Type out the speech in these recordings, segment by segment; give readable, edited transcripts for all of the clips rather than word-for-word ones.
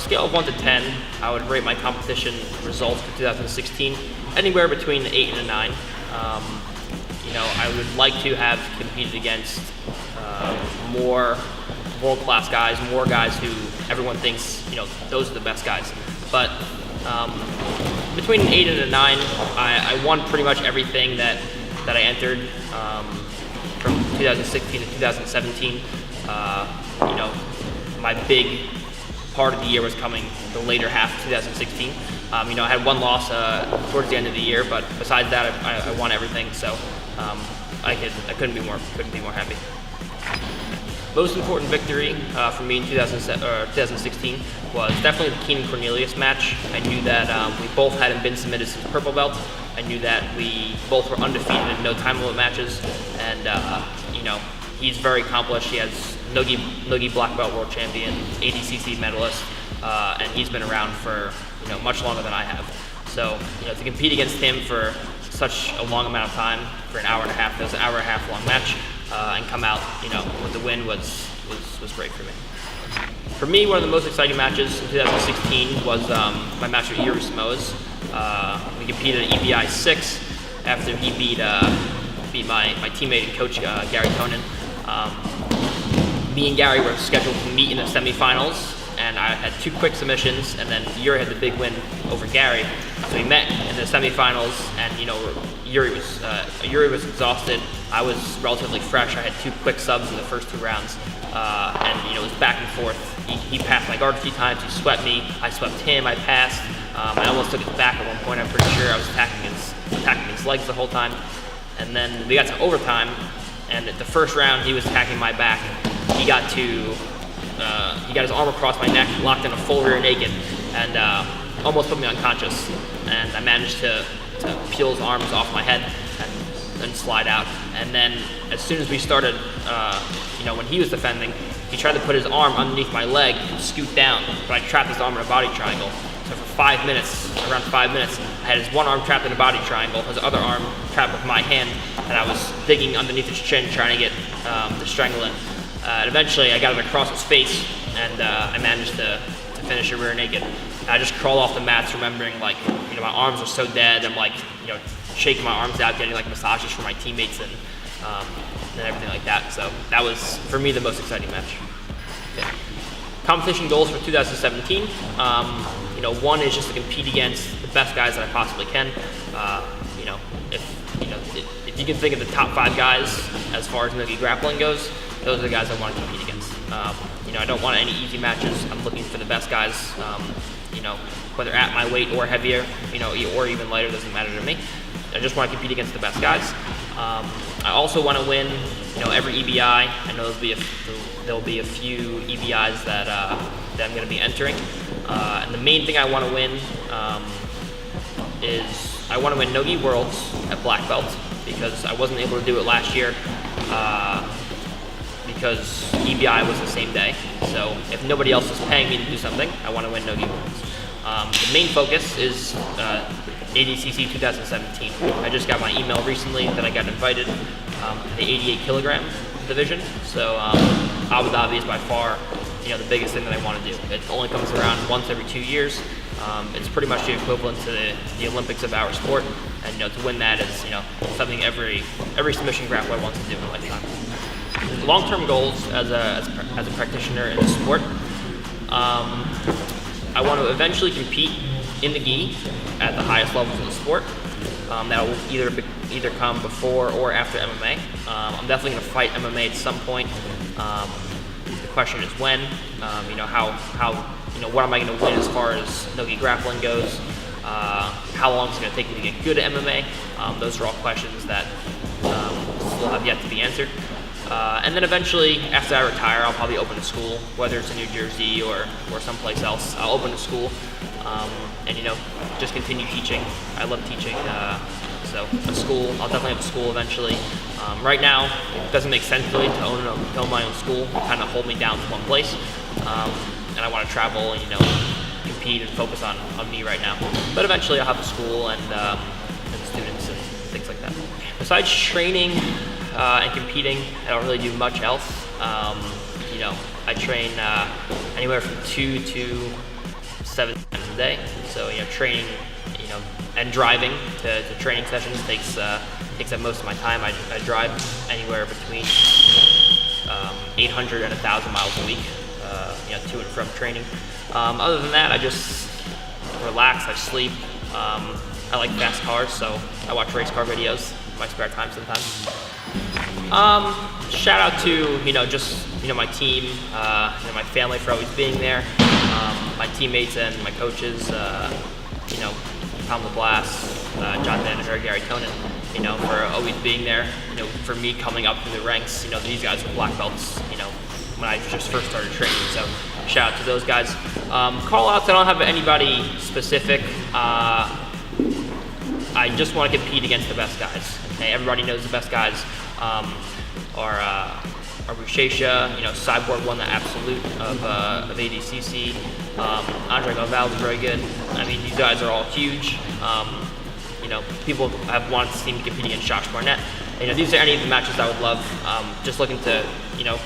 On a scale of 1 to 10, I would rate my competition results for 2016 anywhere between 8 and a 9. I would like to have competed against more world-class guys, more guys who everyone thinks, those are the best guys. But between an 8 and a 9, I won pretty much everything that I entered from 2016 to 2017. My big part of the year was coming the later half of 2016. I had one loss towards the end of the year, but besides that, I won everything. So I couldn't be more happy. Most important victory for me in 2016 was definitely the Keenan Cornelius match. I knew that we both hadn't been submitted since purple belt. I knew that we both were undefeated in no time limit matches, and he's very accomplished. He has Nogi black belt world champion, ADCC medalist, and he's been around for much longer than I have. So to compete against him for such a long amount of time, for an hour and a half, it was an hour and a half long match, and come out with the win was great for me. For me, one of the most exciting matches in 2016 was my match with Yuri Samoas. We competed at EBI 6 after he beat my teammate and coach Gary Tonin. Me and Gary were scheduled to meet in the semifinals, and I had 2 quick submissions, and then Yuri had the big win over Gary. So we met in the semifinals, and Yuri was exhausted. I was relatively fresh. I had 2 quick subs in the first 2 rounds, and it was back and forth. He passed my guard a few times. He swept me. I swept him. I passed. I almost took his back at one point. I'm pretty sure I was attacking his legs the whole time. And then we got to overtime, and at the first round, he was attacking my back. He got his arm across my neck, locked in a full rear naked, and almost put me unconscious. And I managed to peel his arms off my head and slide out. And then as soon as we started, when he was defending, he tried to put his arm underneath my leg and scoot down, but I trapped his arm in a body triangle. So for around 5 minutes, I had his one arm trapped in a body triangle, his other arm trapped with my hand, and I was digging underneath his chin trying to get the strangle in. And eventually I got it across his face, and I managed to finish it rear naked. And I just crawled off the mats remembering my arms were so dead. I'm shaking my arms out, getting massages from my teammates and everything like that. So that was, for me, the most exciting match. Okay. Competition goals for 2017. One is just to compete against the best guys that I possibly can. If you can think of the top 5 guys as far as Nogi grappling goes, those are the guys I want to compete against. I don't want any easy matches. I'm looking for the best guys. Whether at my weight or heavier, or even lighter, doesn't matter to me. I just want to compete against the best guys. I also want to win, every EBI. I know there'll be a few EBIs that I'm going to be entering. And the main thing I want to win is I want to win Nogi Worlds at black belt, because I wasn't able to do it last year because EBI was the same day. So if nobody else is paying me to do something, I want to win Nogi Worlds. The main focus is ADCC 2017. I just got my email recently that I got invited to the 88 kilogram division. So Abu Dhabi is by far the biggest thing that I want to do. It only comes around once every 2 years. It's pretty much the equivalent to the Olympics of our sport, and to win that is something every submission grappler wants to do in a lifetime. Long-term goals as a practitioner in the sport. I want to eventually compete in the gi at the highest levels of the sport. That will either come before or after MMA. I'm definitely going to fight MMA at some point. The question is when. What am I going to win as far as Nogi grappling goes? How long is it going to take me to get good at MMA? Those are all questions that still have yet to be answered. And then eventually, after I retire, I'll probably open a school, whether it's in New Jersey or someplace else. I'll open a school and just continue teaching. I love teaching, so a school. I'll definitely have a school eventually. Right now, it doesn't make sense really to own my own school. It kind of hold me down to one place, and I want to travel and compete and focus on me right now. But eventually, I'll have a school and students and things like that. Besides training and competing, I don't really do much else. I train anywhere from 2 to 7 times a day. So, training, and driving to training sessions takes up most of my time. I drive anywhere between 800 and 1,000 miles a week, to and from training. Other than that, I just relax, I sleep. I like fast cars, so I watch race car videos in my spare time sometimes. Shout out to, my team, my family for always being there, my teammates and my coaches, Tom LeBlas, John Danaher, Gary Tonin, for always being there, for me coming up through the ranks. These guys were black belts, when I just first started training, so shout out to those guys. Call outs, I don't have anybody specific. I just want to compete against the best guys. Okay, everybody knows the best guys are Rushesha, Cyborg won the absolute of ADCC. Andre Galval is very good. I mean, these guys are all huge. People have wanted to see me compete against Josh Barnett. These are any of the matches I would love. Just looking to,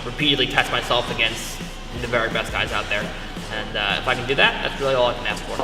repeatedly test myself against the very best guys out there. And if I can do that, that's really all I can ask for.